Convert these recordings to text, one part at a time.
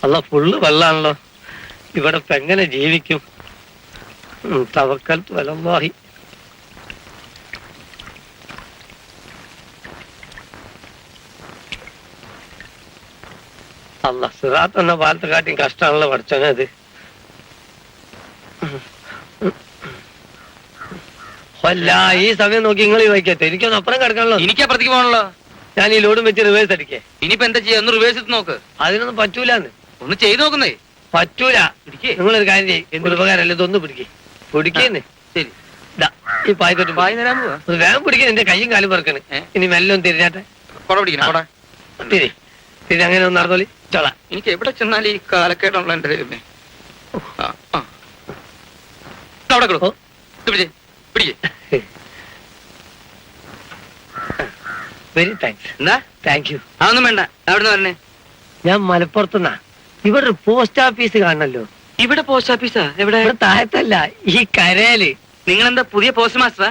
അല്ല ഫുള്ള് വെള്ളാണല്ലോ. ഇവിടെ ഇപ്പൊ എങ്ങനെ ജീവിക്കും? തവക്കൽത്തു അലല്ലാഹി. അല്ല സിറാത്ത് എന്ന പാലത്തെക്കാട്ടിയും കഷ്ടമാണല്ലോ പഠിച്ചോനെ അത്. അല്ല ഈ സമയം നോക്കി നിങ്ങൾ വയ്ക്കത്തെ, എനിക്കൊന്ന് അപ്പുറം കിടക്കാണല്ലോ. എനിക്ക് അപ്പുറത്തേക്ക് പോകണല്ലോ. ഞാൻ ഈ ലോഡും വെച്ച് റിവേഴ്സ് അടിക്കേ. ഇനിയിപ്പോ എന്താ ചെയ്യാ? ഒന്ന് റിവേഴ്സ് എടുത്ത് നോക്ക്. അതിനൊന്നും പറ്റൂലെന്ന്. ഒന്ന് ചെയ്ത് നോക്കുന്നേ. പറ്റൂല. നിങ്ങളൊരു കാര്യം ചെയ്യും, ഉപകാരമല്ല, ഇതൊന്ന് പിടിക്കുന്നേ. ശരി, ഈ പായ് തൊട്ട് പായ് തരാൻ പോവാ. വേഗം പിടിക്കാൻ. എന്റെ കയ്യും കാലും പറക്കണ്. ഇനി മെല്ലെ ഒന്ന് തിരിഞ്ഞാട്ടെ. കൊട പിടിക്കണം. തിരി അങ്ങനെ ഒന്ന് നടന്നോളി. ചോള. എനിക്ക് എവിടെ ചെന്നാൽ ഈ കാലക്കേടുള്ള എന്റെ ദൈവമേ. അവിടെ കിടക്കോ. Very thanks. എന്താ താങ്ക് യു. അതൊന്നും വേണ്ട. അവിടുന്ന് പറഞ്ഞേ. ഞാൻ മലപ്പുറത്തുനിന്നാ. ഇവിടെ ഒരു പോസ്റ്റ് ഓഫീസ് കാണണല്ലോ. ഇവിടെ പോസ്റ്റ് ഓഫീസാ? എവിടെ? ഇവിടെ താഴത്തല്ല, ഈ കരയില്. നിങ്ങളെന്താ പുതിയ പോസ്റ്റ് മാസ്റ്ററാ?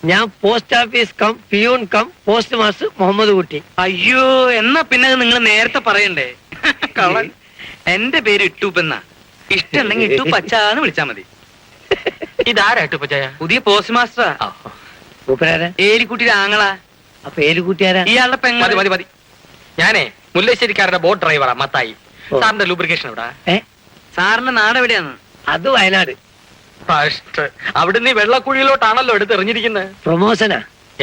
ഞാൻ post office cum peon cum post master Muhammad Kutty. അയ്യോ, എന്നാ പിന്നെ നിങ്ങൾ നേരത്തെ പറയണ്ടേ. കള്ളൻ. എന്റെ പേര് ഇട്ടൂപ്പെന്നാ. ഇഷ്ടമുണ്ടെങ്കിൽ ഇട്ടു പച്ചാന്ന് വിളിച്ചാ മതി. ഇതാരാ ഇട്ടുപ്പച്ചായ? പുതിയ പോസ്റ്റ് മാസ്റ്ററാ. ഏലിക്കുട്ടിയുടെ ആങ്ങളാ. അപ്പൊ ഏലിക്കുട്ടിയാരാ? ഇയാളുടെ പെങ്ങ. മതി മതി മതി. ഞാനേ മുല്ലശ്ശേരിക്കാരുടെ ബോട്ട് ഡ്രൈവറാ മത്തായി. സാറിന്റെ ലൂബ്രിക്കേഷൻ എവിടാ? സാറിന്റെ നാട് എവിടെയാണ്? അത് വയനാട്. അവിടുന്ന് ഈ വെള്ളക്കുഴിയിലോട്ടാണല്ലോ എടുത്തെറിഞ്ഞിരിക്കുന്നത്. പ്രൊമോഷനാ.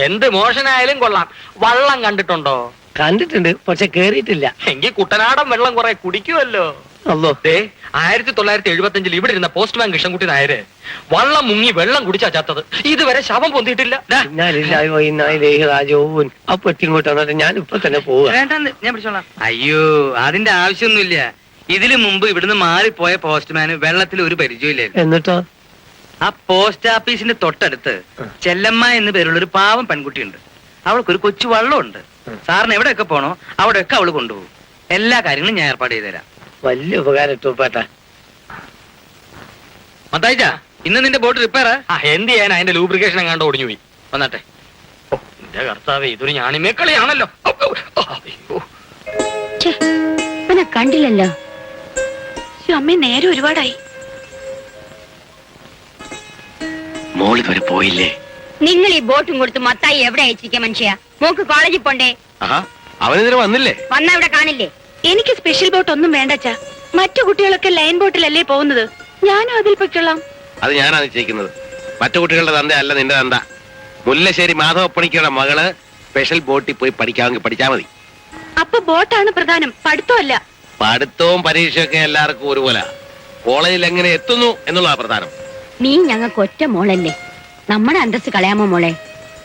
എന്ത് മോശനായാലും കൊള്ളാം. വള്ളം കണ്ടിട്ടുണ്ടോ? കണ്ടിട്ടുണ്ട്, പക്ഷെ കേറിയിട്ടില്ല. എങ്കിൽ കുട്ടനാടൻ വെള്ളം കുറെ കുടിക്കുമല്ലോ. അല്ലോ, 1975 ഇവിടെ ഇരുന്ന പോസ്റ്റ്മാൻ കൃഷ്ണൻകുട്ടി നായര് വള്ളം മുങ്ങി വെള്ളം കുടിച്ചാ ചത്തത്. ഇതുവരെ ശവം പൊന്തിയിട്ടില്ല. അപ്പൊ ഇങ്ങോട്ട് വന്നിട്ട് ഞാൻ ഇപ്പൊ തന്നെ പോവാ. ഞാൻ പിടിച്ചോളാം. അയ്യോ, അതിന്റെ ആവശ്യമൊന്നുമില്ല. ഇതിനു മുമ്പ് ഇവിടുന്ന് മാറിപ്പോയ പോസ്റ്റ്മാന് വെള്ളത്തിൽ ഒരു പരിചയമില്ലായിരുന്നു. എന്നിട്ടോ? ആ പോസ്റ്റ് ഓഫീസിന്റെ തൊട്ടടുത്ത് ചെല്ലമ്മ എന്ന് പേരുള്ള ഒരു പാവം പെൺകുട്ടിയുണ്ട്. അവൾക്കൊരു കൊച്ചു വള്ളമുണ്ട്. സാറിന് എവിടെയൊക്കെ പോണോ അവിടെയൊക്കെ അവള് കൊണ്ടുപോകും. എല്ലാ കാര്യങ്ങളും ഞാൻ ഏർപ്പാട് ചെയ്തുതരാം. വലിയ ഉപകാരം ഇട്ടൂപ്പേട്ടാ. മത്തായിച്ചാ, ഇന്ന് നിന്റെ ബോട്ട് റിപ്പയറാ? എന്ത് ചെയ്യാൻ? അതിന്റെ ലൂബ്രിക്കേഷൻ എങ്ങാണ്ട് ഒടിഞ്ഞു പോയി. വന്നാട്ടെ. എന്റെ കർത്താവേ, ഇതൊരു ഞാണിമേക്കളിയാണല്ലോ. കണ്ടില്ലല്ലോ. അമ്മ നേരെ ഒരുപാടായി. മോളി വരെ പോയില്ലേ? നിങ്ങൾ ഈ ബോട്ടും കൊടുത്ത് മത്തായി എവിടെ അയച്ചിരിക്ക മനുഷ്യ? മോക്ക് കോളേജിൽ പോണ്ടേ? അവനെതിരെ വന്നില്ലേ? വന്ന ഇവിടെ കാണില്ലേ? എനിക്ക് സ്പെഷ്യൽ ബോട്ട് ഒന്നും വേണ്ടച്ചാ. മറ്റു കുട്ടികളൊക്കെ ലൈൻ ബോട്ടിലല്ലേ പോകുന്നത്. ഞാനും അതിൽ പൊയ്ക്കൊള്ളാം. അത് ഞാനാണ് നിശ്ചയിക്കുന്നത്. മറ്റു കുട്ടികളുടെ തന്ത അല്ല നിന്റെ തന്ത. മുല്ലശ്ശേരി മാധവപ്പണിക്കരുടെ മകള് സ്പെഷ്യൽ ബോട്ടിൽ പോയി പഠിക്കാമെങ്കിൽ പഠിച്ചാ മതി. അപ്പൊ ബോട്ടാണ് പ്രധാനം, പഠിത്തമല്ല. പഠിത്തവും പരീക്ഷയൊക്കെ എല്ലാവർക്കും ഒരുപോലെ. കോളേജിൽ എങ്ങനെ എത്തുന്നു എന്നുള്ളതാ പ്രധാനം. നീ ഞങ്ങൾക്ക് ഒറ്റ മോളല്ലേ, നമ്മുടെ അന്തസ് കളയാമോ മോളെ?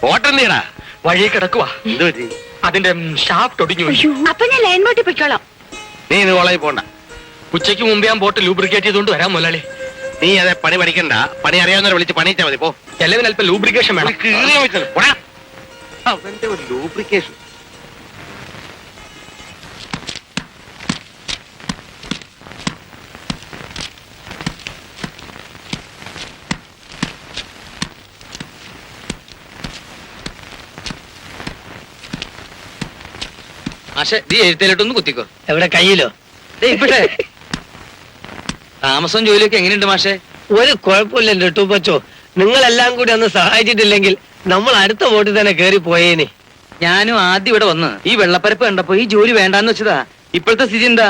ബോട്ടെന്തിയടാ വഴി കിടക്കുവാ. എന്ത് പറ്റി? അതിന്റെ ഷാഫ്റ്റ് ഒടിഞ്ഞു. അപ്പൊ ഞാൻ ലൈൻ ബോട്ടിൽ പൊയ്ക്കോളാം. നീ ഇന്ന് കോളേജിൽ പോണ്ട. ഉച്ചയ്ക്ക് മുമ്പ് ഞാൻ ബോട്ട് ലൂബ്രിക്കേറ്റ് ചെയ്തുകൊണ്ട് വരാം മുതലാളി. നീ അതെ പണി പഠിക്കണ്ട. പണി അറിയാവുന്നവരെ വിളിച്ച് പണിയിച്ചാ മതി. പോ. എല്ലാവരും അല്പം ലൂബ്രിക്കേഷൻ വേണം. അവന്റെ ഒരു ലൂബ്രിക്കേഷൻ. മാഷെ, നീ എഴുത്തേലിട്ടൊന്ന് കുത്തിക്കോ. എവിടെ? കയ്യിലോ? ഇപ്പഴേ താമസം ജോലിയൊക്കെ എങ്ങനെയുണ്ട് മാഷെ? ഒരു കുഴപ്പമില്ലല്ലോ ടൂപ്പച്ചോ. നിങ്ങളെല്ലാം കൂടി അന്ന് സഹായിച്ചിട്ടില്ലെങ്കിൽ നമ്മൾ അടുത്ത ബോട്ടിൽ തന്നെ കേറി പോയേനെ. ഞാനും ആദ്യം ഇവിടെ വന്ന് ഈ വെള്ളപ്പരപ്പ് കണ്ടപ്പോ ഈ ജോലി വേണ്ടാന്ന് വെച്ചതാ. ഇപ്പോഴത്തെ സ്ഥിതി എന്താ?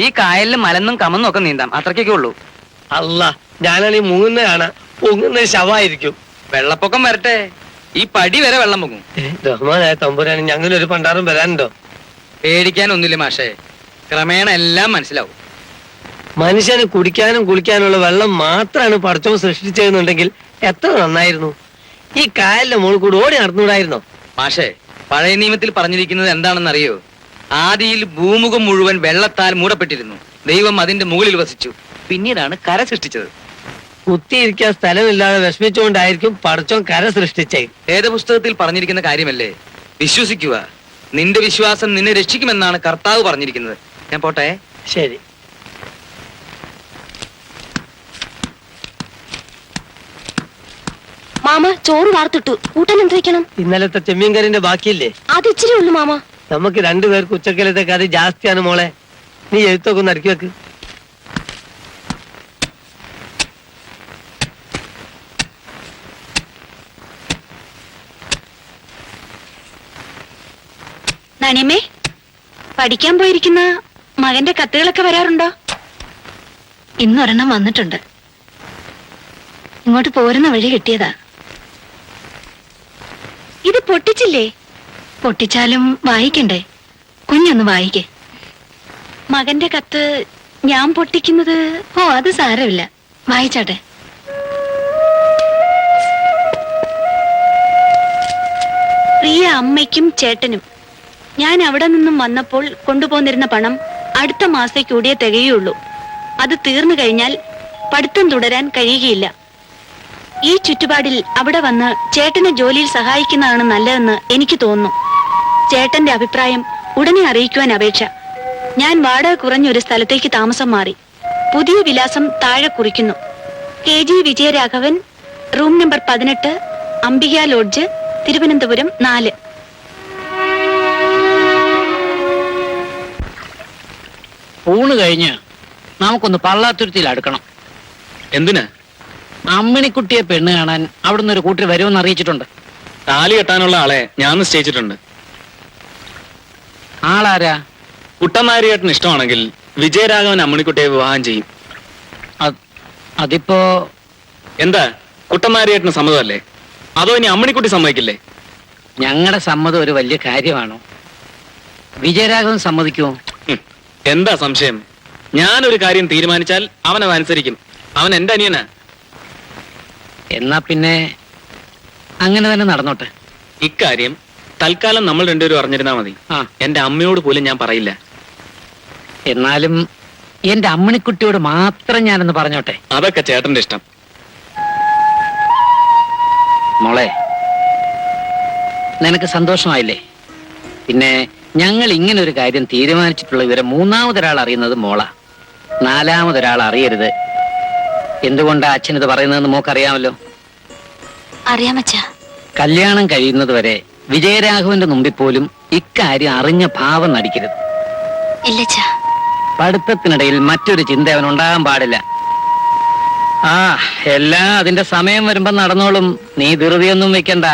ഈ കായലിൽ മലന്നും കമന്നും ഒക്കെ നീന്താം, അത്രയ്ക്കൊക്കെ ഉള്ളൂ. അല്ല, ഞാനാണീ മുങ്ങുന്ന കാണാ. പൊങ്ങുന്ന ശവായിരിക്കും. വെള്ളപ്പൊക്കം വരട്ടെ, ഈ പടി വരെ വെള്ളം പൊങ്ങും. റഹ്മാനായ തമ്പുരാന് ഞങ്ങളൊരു പണ്ടാറും വരാനുണ്ടോ? പേടിക്കാനൊന്നുമില്ല മാഷെ, ക്രമേണ എല്ലാം മനസ്സിലാവും. മനുഷ്യന് കുടിക്കാനും കുളിക്കാനുള്ള വെള്ളം മാത്രമാണ് പടച്ചോൻ സൃഷ്ടിച്ചതെന്നുണ്ടെങ്കിൽ എത്ര നന്നായിരുന്നു. ഈ കായലിന്റെ മുകളിൽ കൂടി ഓടി നടന്നുകൂടായിരുന്നോ? മാഷെ, പഴയ നിയമത്തിൽ പറഞ്ഞിരിക്കുന്നത് എന്താണെന്ന് അറിയോ? ആദിയിൽ ഭൂമുഖം മുഴുവൻ വെള്ളത്താൽ മൂടപ്പെട്ടിരുന്നു. ദൈവം അതിന്റെ മുകളിൽ വസിച്ചു. പിന്നീടാണ് കര സൃഷ്ടിച്ചത്. കുത്തിയിരിക്കാൻ സ്ഥലമില്ലാതെ വിഷമിച്ചുകൊണ്ടായിരിക്കും പടച്ചോൻ കര സൃഷ്ടിച്ചേ. വേദപുസ്തകത്തിൽ പറഞ്ഞിരിക്കുന്ന കാര്യമല്ലേ, വിശ്വസിക്കുക. നിന്റെ വിശ്വാസം നിന്നെ രക്ഷിക്കുമെന്നാണ് കർത്താവ് പറഞ്ഞിരിക്കുന്നത്. ഞാൻ പോട്ടെ. ശരി. മാമ ചോറ് വാർത്തിട്ടു. കൂട്ടാൻ എന്ത് വെക്കണം? ഇന്നലത്തെ ചെമ്മീൻ കറിന്റെ ബാക്കിയില്ലേ? അത് ഇച്ചിരി ഉള്ളു മാമ. നമുക്ക് രണ്ടുപേർക്ക് ഉച്ചക്കലത്തെ കറി ജാസ്തിയാണ് മോളെ. നീ എഴുത്തൊക്കെ ഒന്ന് അടുക്കി വെക്ക്. നാണിയമ്മേ, പഠിക്കാൻ പോയിരിക്കുന്ന മകന്റെ കത്തുകളൊക്കെ വരാറുണ്ടോ? ഇന്നൊരെണ്ണം വന്നിട്ടുണ്ട്. ഇങ്ങോട്ട് പോരുന്ന വഴി കിട്ടിയതാ. ഇത് പൊട്ടിച്ചില്ലേ? പൊട്ടിച്ചാലും വായിക്കണ്ടേ? കുഞ്ഞൊന്ന് വായിക്കേ. മകന്റെ കത്ത് ഞാൻ പൊട്ടിക്കുന്നത്? ഓ, അത് സാരമില്ല, വായിച്ചാട്ടെ. പ്രിയ അമ്മയ്ക്കും ചേട്ടനും, ഞാൻ അവിടെ നിന്നും വന്നപ്പോൾ കൊണ്ടുപോന്നിരുന്ന പണം അടുത്ത മാസത്തേക്കൂടിയേ തികയുള്ളൂ. അത് തീർന്നു കഴിഞ്ഞാൽ പഠിത്തം തുടരാൻ കഴിയുകയില്ല. ഈ ചുറ്റുപാടിൽ അവിടെ വന്ന് ചേട്ടനെ ജോലിയിൽ സഹായിക്കുന്നതാണ് നല്ലതെന്ന് എനിക്ക് തോന്നുന്നു. ചേട്ടന്റെ അഭിപ്രായം ഉടനെ അറിയിക്കുവാൻ അപേക്ഷ. ഞാൻ വാടക കുറഞ്ഞൊരു സ്ഥലത്തേക്ക് താമസം മാറി. പുതിയ വിലാസം താഴെ കുറിക്കുന്നു. KG Vijayaraghavan, room number 18, Ambika lodge, Thiruvananthapuram 4. ഊണ് കഴിഞ്ഞ് നമുക്കൊന്ന് പള്ളാത്തുരുത്തിയിൽ അടുക്കണം. എന്തിനാ? അമ്മിണിക്കുട്ടിയെ പെണ്ണ് കാണാൻ അവിടുന്ന് ഒരു കൂട്ടർ വരുമെന്ന് അറിയിച്ചിട്ടുണ്ട്. താലി കെട്ടാനുള്ള ആളെ ഞാൻ നിശ്ചയിച്ചിട്ടുണ്ട്. ആളാരാ? കുട്ടനാരിയേട്ടന് ഇഷ്ടമാണെങ്കിൽ വിജയരാഘവൻ അമ്മണിക്കുട്ടിയെ വിവാഹം ചെയ്യും. അതിപ്പോ എന്താ, കുട്ടനാരിയേട്ടന് സമ്മതമല്ലേ? അതോ ഇനി അമ്മണിക്കുട്ടി സമ്മതിക്കില്ലേ? ഞങ്ങളുടെ സമ്മതം ഒരു വലിയ കാര്യമാണോ? വിജയരാഘവൻ സമ്മതിക്കുമോ? എന്താ സംശയം? ഞാനൊരു കാര്യം തീരുമാനിച്ചാൽ അവനത് അനുസരിക്കും. അവൻ എന്റെ അനിയനാ. എന്നാ പിന്നെ അങ്ങനെ തന്നെ നടന്നോട്ടെ. ഇക്കാര്യം തൽക്കാലം നമ്മൾ രണ്ടുപേരും അറിഞ്ഞിരുന്നാ മതി. ആ, എന്റെ അമ്മയോട് പോലും ഞാൻ പറയില്ല. എന്നാലും എന്റെ അമ്മിണിക്കുട്ടിയോട് മാത്രം ഞാനെന്ന് പറഞ്ഞോട്ടെ. അതൊക്കെ ചേട്ടന്റെ ഇഷ്ടം. മോളെ, നിനക്ക് സന്തോഷമായില്ലേ? പിന്നെ ഞങ്ങൾ ഇങ്ങനെ ഒരു കാര്യം തീരുമാനിച്ചിട്ടുള്ള വിവരം മൂന്നാമതൊരാൾ അറിയുന്നത് മോളാ. നാലാമതൊരാൾ അറിയരുത്. എന്തുകൊണ്ടാ അച്ഛൻ ഇത് പറയുന്നതെന്ന് മോക്കറിയാമല്ലോ. അറിയാമച്ചാ. കല്യാണം കഴിയുന്നത് വരെ വിജയരാഘവന്റെ മുമ്പിൽ പോലും ഇക്കാര്യം അറിഞ്ഞ ഭാവം നടിക്കരുത്. ഇല്ലച്ചാ. പഠിത്തത്തിനിടയിൽ മറ്റൊരു ചിന്ത അവനുണ്ടാകാൻ പാടില്ല. എല്ലാം അതിന്റെ സമയം വരുമ്പോ നടന്നോളും. നീ ധൃതിയൊന്നും വെക്കണ്ട.